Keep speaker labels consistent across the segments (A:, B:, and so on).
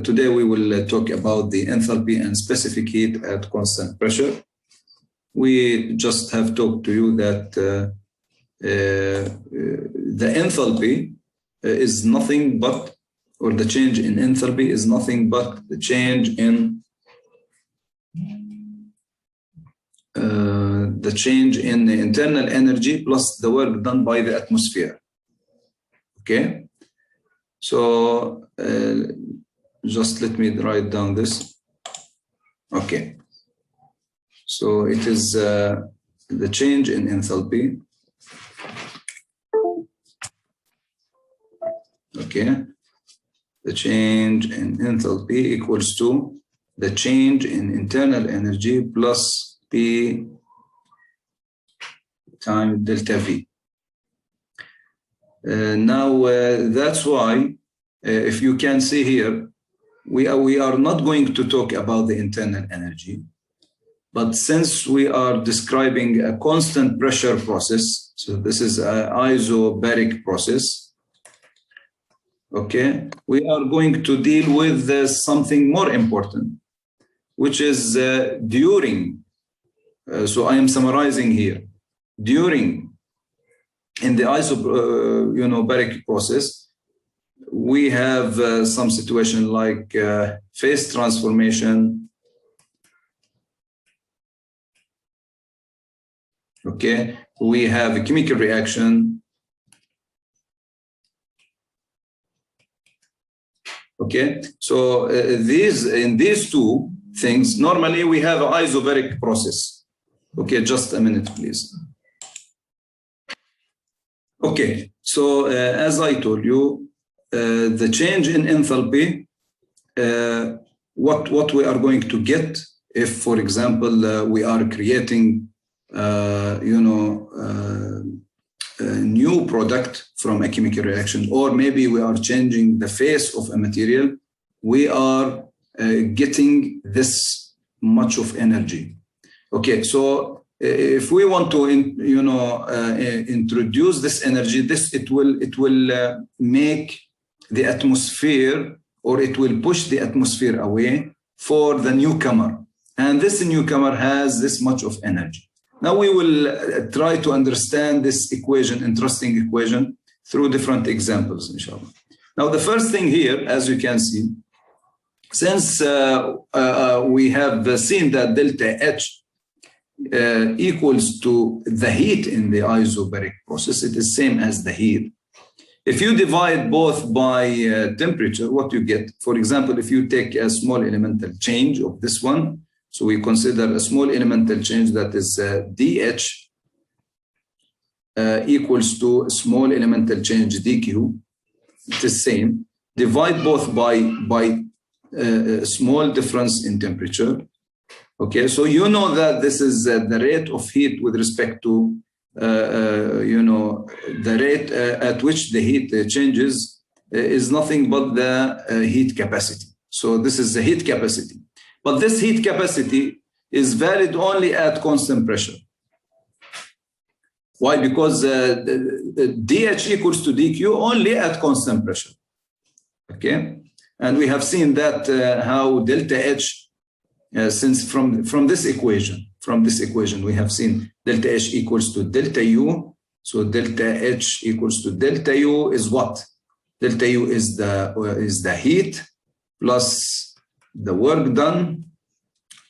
A: Today we will talk about the enthalpy and specific heat at constant pressure. We just have talked to you that the enthalpy is nothing but, or the change in enthalpy is nothing but the change in the internal energy plus the work done by the atmosphere. Okay, so just let me write down this. Okay, so it is the change in enthalpy. Okay, the change in enthalpy equals to the change in internal energy plus P times delta V. Now that's why if you can see here, we are not going to talk about the internal energy, but since we are describing a constant pressure process, so this is an isobaric process, okay, we are going to deal with something more important, which is during, so I am summarizing here, during in the isobaric process, we have some situation like phase transformation. Okay, we have a chemical reaction. Okay, so in these two things, normally we have an isobaric process. Okay, just a minute, please. Okay, so as I told you, the change in enthalpy, what we are going to get if, for example, we are creating, a new product from a chemical reaction, or maybe we are changing the phase of a material, we are getting this much of energy. Okay, so if we want to, introduce this energy, it will make the atmosphere, or it will push the atmosphere away for the newcomer. And this newcomer has this much of energy. Now we will try to understand this equation, interesting equation, through different examples, inshallah. Now the first thing here, as you can see, since we have seen that delta H equals to the heat in the isobaric process, it is same as the heat. If you divide both by temperature, what you get, for example, if you take a small elemental change of this one, so we consider a small elemental change that is dH equals to a small elemental change dQ, it is same. Divide both by a small difference in temperature. Okay, so you know that this is the rate of heat with respect to the rate at which the heat changes is nothing but the heat capacity. So this is the heat capacity. But this heat capacity is valid only at constant pressure. Why? Because dH equals to dQ only at constant pressure. Okay, and we have seen that how delta H, since from this equation, we have seen delta H equals to delta U. So delta H equals to delta U is what? Delta U is the heat plus the work done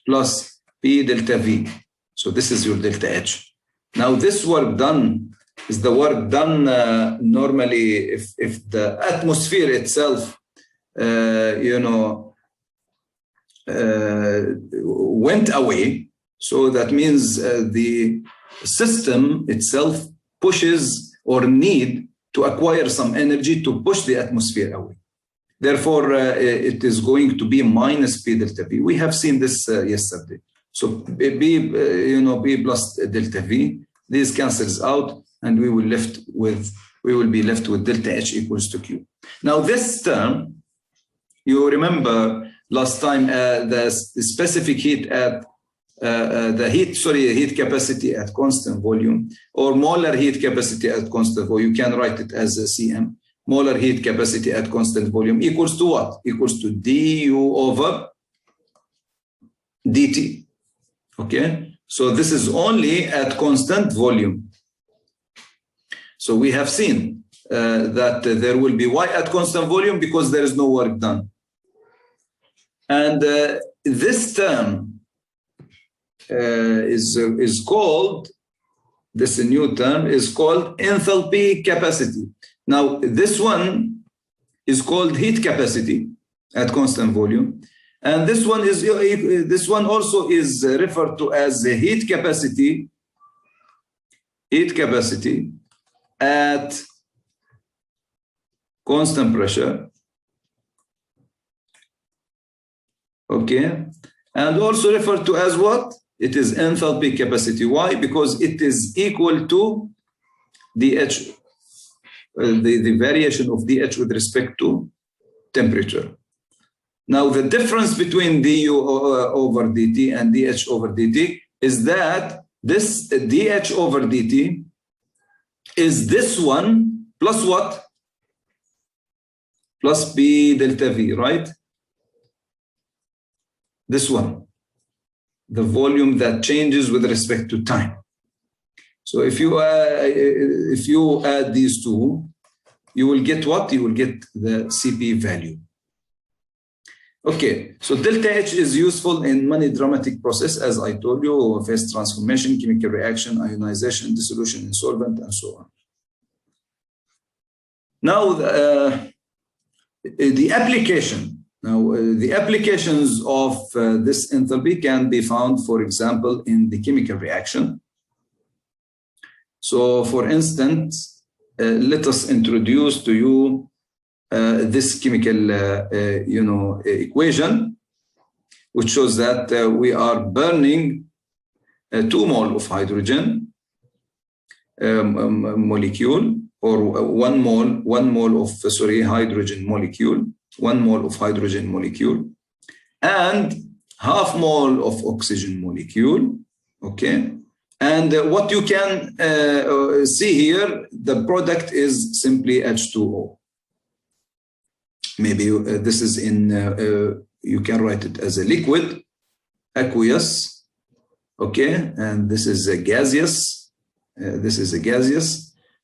A: plus P delta V. So this is your delta H. Now this work done is the work done normally if the atmosphere itself, went away. So that means the system itself pushes or need to acquire some energy to push the atmosphere away. Therefore, it is going to be minus P delta V. We have seen this yesterday. So B plus delta V, this cancels out, and we will be left with delta H equals to Q. Now this term, you remember last time the specific heat at heat capacity at constant volume, or molar heat capacity at constant volume. You can write it as a Cm. molar heat capacity at constant volume equals to what? Equals to du over dt. Okay, so this is only at constant volume. So we have seen that there will be y at constant volume because there is no work done. And this term is called, this new term is called enthalpy capacity. Now, this one is called heat capacity at constant volume. And this one also is referred to as the heat capacity at constant pressure. Okay, and also referred to as what? It is enthalpy capacity. Why? Because it is equal to dH, the variation of dH with respect to temperature. Now, the difference between du over dt and dH over dt is that this dH over dt is this one plus what? Plus B delta V, right? This one, the volume that changes with respect to time. So if you add these two, you will get what? You will get the Cp value. Okay, so delta H is useful in many dramatic processes, as I told you, phase transformation, chemical reaction, ionization, dissolution in solvent, and so on. Now, the application. Now, the applications of this enthalpy can be found, for example, in the chemical reaction. So, for instance, let us introduce to you this chemical, equation, which shows that we are burning 2 mole of hydrogen molecule, or 1 mole of hydrogen molecule, 1 mole of hydrogen molecule, and half mole of oxygen molecule. Okay, and what you can see here, the product is simply H2O. Maybe this is in, you can write it as a liquid, aqueous, okay, and this is a gaseous,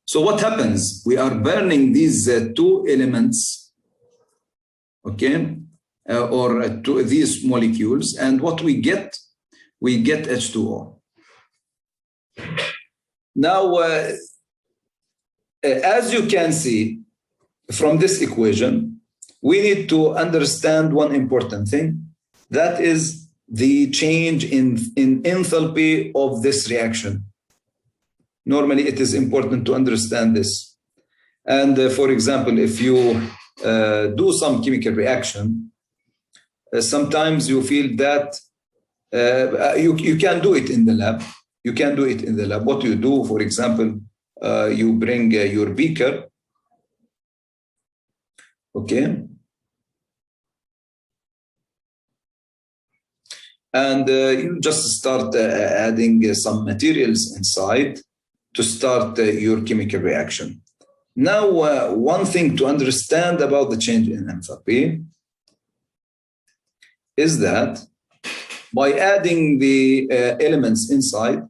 A: So what happens? We are burning these 2 elements, okay, these molecules, and what we get H2O. Now, as you can see from this equation, we need to understand one important thing, that is the change in enthalpy of this reaction. Normally, it is important to understand this. And for example, if you do some chemical reaction, sometimes you feel that you can do it in the lab. You can do it in the lab. What you do, for example, you bring your beaker, okay, and you just start adding some materials inside to start your chemical reaction. Now, one thing to understand about the change in enthalpy is that by adding the elements inside,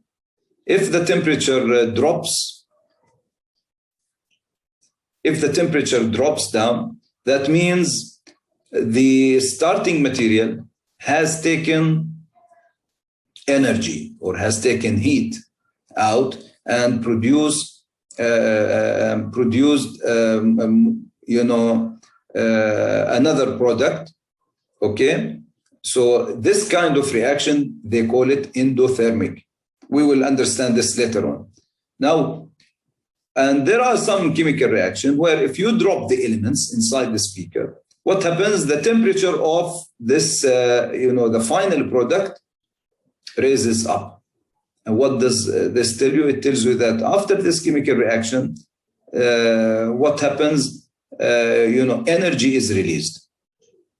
A: if the temperature drops down, that means the starting material has taken energy or has taken heat out and produced another product. Okay, so this kind of reaction, they call it endothermic. We will understand this later on. Now, and there are some chemical reaction where if you drop the elements inside the beaker, what happens? The temperature of this, the final product raises up. And what does this tell you? It tells you that after this chemical reaction, what happens? Energy is released.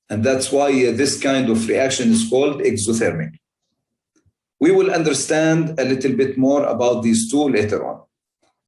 A: And that's why this kind of reaction is called exothermic. We will understand a little bit more about these two later on.